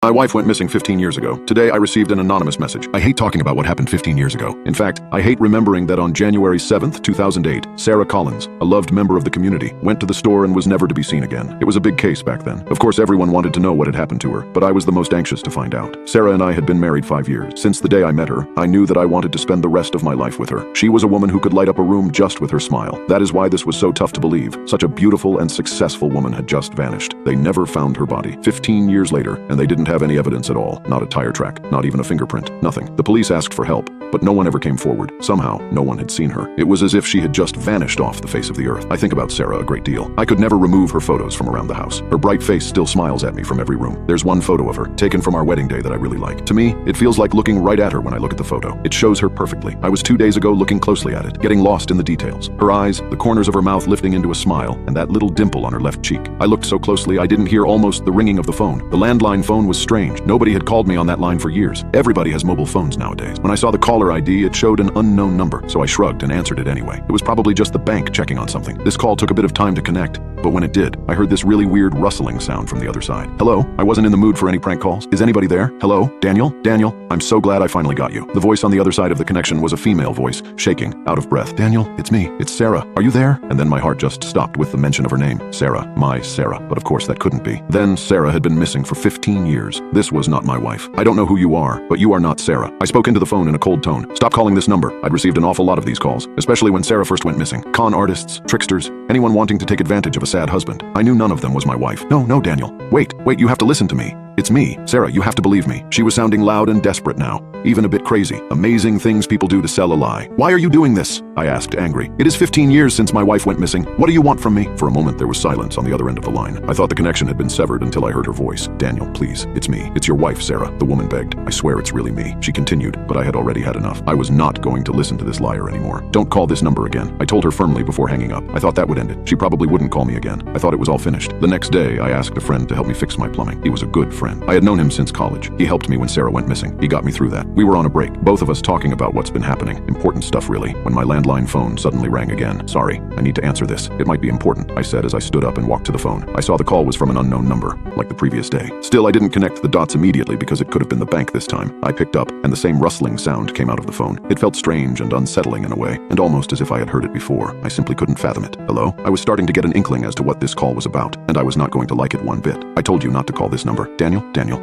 My wife went missing 15 years ago. Today I received an anonymous message. I hate talking about what happened 15 years ago. In fact, I hate remembering that on January 7th, 2008, Sarah Collins, a loved member of the community, went to the store and was never to be seen again. It was a big case back then. Of course, everyone wanted to know what had happened to her, but I was the most anxious to find out. Sarah and I had been married 5 years. Since the day I met her, I knew that I wanted to spend the rest of my life with her. She was a woman who could light up a room just with her smile. That is why this was so tough to believe. Such a beautiful and successful woman had just vanished. They never found her body. 15 years later, and they didn't have any evidence at all. Not a tire track, not even a fingerprint, nothing. The police asked for help, but no one ever came forward. Somehow, no one had seen her. It was as if she had just vanished off the face of the earth. I think about Sarah a great deal. I could never remove her photos from around the house. Her bright face still smiles at me from every room. There's one photo of her, taken from our wedding day, that I really like. To me, it feels like looking right at her when I look at the photo. It shows her perfectly. I was 2 days ago looking closely at it, getting lost in the details. Her eyes, the corners of her mouth lifting into a smile, and that little dimple on her left cheek. I looked so closely I didn't hear almost the ringing of the phone. The landline phone was strange. Nobody had called me on that line for years. Everybody has mobile phones nowadays. When I saw the caller ID, it showed an unknown number, so I shrugged and answered it anyway. It was probably just the bank checking on something. This call took a bit of time to connect, but when it did, I heard this really weird rustling sound from the other side. Hello? I wasn't in the mood for any prank calls. Is anybody there? Hello? Daniel? Daniel? I'm so glad I finally got you. The voice on the other side of the connection was a female voice, shaking, out of breath. Daniel, it's me. It's Sarah. Are you there? And then my heart just stopped with the mention of her name. Sarah. My Sarah. But of course that couldn't be. Then Sarah had been missing for 15 years. This was not my wife. I don't know who you are, but you are not Sarah. I spoke into the phone in a cold tone. Stop calling this number. I'd received an awful lot of these calls, especially when Sarah first went missing. Con artists, tricksters, anyone wanting to take advantage of a sad husband. I knew none of them was my wife. No, Daniel. Wait, you have to listen to me. It's me. Sarah, you have to believe me. She was sounding loud and desperate now, even a bit crazy. Amazing things people do to sell a lie. Why are you doing this? I asked, angry. It is 15 years since my wife went missing. What do you want from me? For a moment there was silence on the other end of the line. I thought the connection had been severed until I heard her voice. Daniel, please. It's me. It's your wife, Sarah. The woman begged. I swear it's really me. She continued, but I had already had enough. I was not going to listen to this liar anymore. Don't call this number again. I told her firmly before hanging up. I thought that would end it. She probably wouldn't call me again. I thought it was all finished. The next day, I asked a friend to help me fix my plumbing. He was a good friend. I had known him since college. He helped me when Sarah went missing. He got me through that. We were on a break, both of us talking about what's been happening. Important stuff, really, when my landline phone suddenly rang again. Sorry, I need to answer this. It might be important, I said as I stood up and walked to the phone. I saw the call was from an unknown number, like the previous day. Still, I didn't connect the dots immediately because it could have been the bank this time. I picked up, and the same rustling sound came out of the phone. It felt strange and unsettling in a way, and almost as if I had heard it before. I simply couldn't fathom it. Hello? I was starting to get an inkling as to what this call was about, and I was not going to like it one bit. I told you not to call this number. Daniel,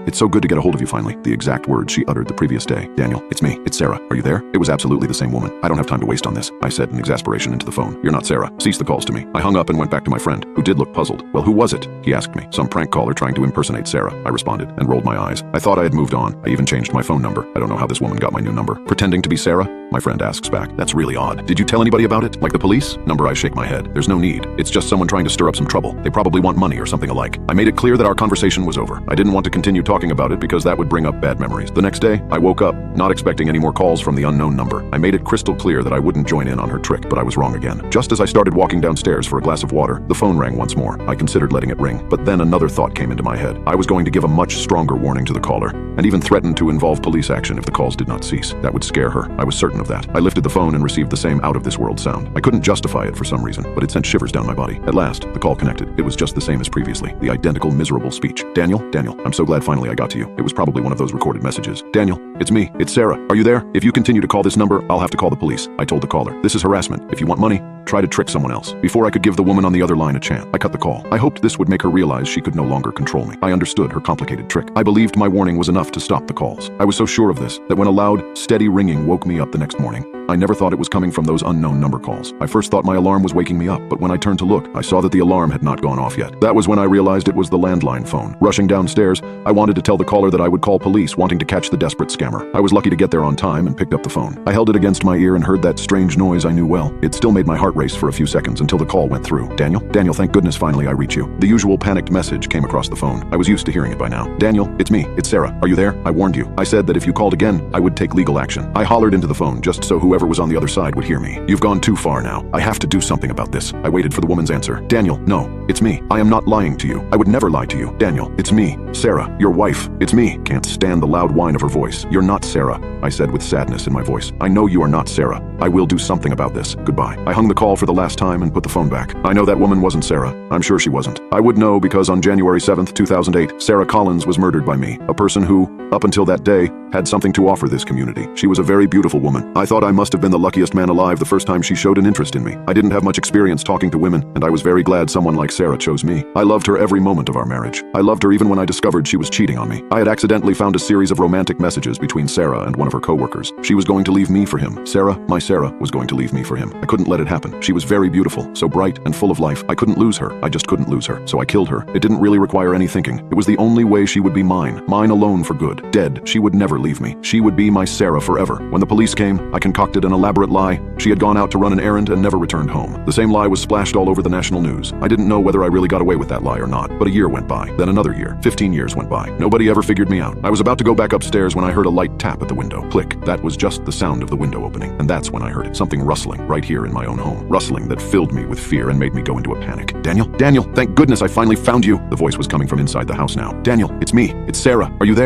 it's so good to get a hold of you finally. The exact words she uttered the previous day. Daniel, it's me. It's Sarah. Are you there? It was absolutely the same woman. I don't have time to waste on this, I said in exasperation into the phone. You're not Sarah. Cease the calls to me. I hung up and went back to my friend, who did look puzzled. Well, who was it? He asked me. Some prank caller trying to impersonate Sarah, I responded, and rolled my eyes. I thought I had moved on. I even changed my phone number. I don't know how this woman got my new number. Pretending to be Sarah? My friend asks back. That's really odd. Did you tell anybody about it? Like the police? Number, I shake my head. There's no need. It's just someone trying to stir up some trouble. They probably want money or something alike. I made it clear that our conversation was over. I didn't want to continue talking about it because that would bring up bad memories. The next day, I woke up, not expecting any more calls from the unknown number. I made it crystal clear that I wouldn't join in on her trick, but I was wrong again. Just as I started walking downstairs for a glass of water, the phone rang once more. I considered letting it ring, but then another thought came into my head. I was going to give a much stronger warning to the caller, and even threaten to involve police action if the calls did not cease. That would scare her. I was certain of that. I lifted the phone and received the same out-of-this-world sound. I couldn't justify it for some reason, but it sent shivers down my body. At last, the call connected. It was just the same as previously. The identical miserable speech. Daniel, I'm so glad finally I got to you. It was probably one of those recorded messages. Daniel, it's me. It's Sarah. Are you there? If you continue to call this number, I'll have to call the police. I told the caller. This is harassment. If you want money, try to trick someone else. Before I could give the woman on the other line a chance, I cut the call. I hoped this would make her realize she could no longer control me. I understood her complicated trick. I believed my warning was enough to stop the calls. I was so sure of this that when a loud, steady ringing woke me up the next morning, I never thought it was coming from those unknown number calls. I first thought my alarm was waking me up, but when I turned to look, I saw that the alarm had not gone off yet. That was when I realized it was the landline phone. Rushing downstairs, I wanted to tell the caller that I would call police, wanting to catch the desperate scammer. I was lucky to get there on time and picked up the phone. I held it against my ear and heard that strange noise I knew well. It still made my heart race for a few seconds until the call went through. Daniel, thank goodness finally I reach you. The usual panicked message came across the phone. I was used to hearing it by now. Daniel, it's me. It's Sarah. Are you there? I warned you. I said that if you called again, I would take legal action. I hollered into the phone just so whoever was on the other side would hear me. You've gone too far now. I have to do something about this. I waited for the woman's answer. Daniel, no, it's me. I am not lying to you. I would never lie to you. Daniel, it's me. Sarah, your wife. It's me. Can't stand the loud whine of her voice. You're not Sarah, I said with sadness in my voice. I know you are not Sarah. I will do something about this. Goodbye. I hung the call for the last time and put the phone back. I know that woman wasn't Sarah. I'm sure she wasn't. I would know because on January 7th, 2008, Sarah Collins was murdered by me, a person who, up until that day, had something to offer this community. She was a very beautiful woman. I thought I must have been the luckiest man alive the first time she showed an interest in me. I didn't have much experience talking to women, and I was very glad someone like Sarah chose me. I loved her every moment of our marriage. I loved her even when I discovered she was cheating on me. I had accidentally found a series of romantic messages between Sarah and one of her co-workers. She was going to leave me for him. Sarah, my Sarah, was going to leave me for him. I couldn't let it happen. She was very beautiful, so bright and full of life. I couldn't lose her. I just couldn't lose her. So I killed her. It didn't really require any thinking. It was the only way she would be mine. Mine alone for good. Dead. She would never leave me. She would be my Sarah forever. When the police came, I concocted an elaborate lie. She had gone out to run an errand and never returned home. The same lie was splashed all over the national news. I didn't know whether I really got away with that lie or not, but a year went by, then another year. 15 years went by. Nobody ever figured me out. I was about to go back upstairs when I heard a light tap at the window. Click. That was just the sound of the window opening. And that's when I heard it. Something rustling right here in my own home. Rustling that filled me with fear and made me go into a panic. Daniel? Daniel, thank goodness I finally found you. The voice was coming from inside the house now. Daniel, it's me. It's Sarah. Are you there?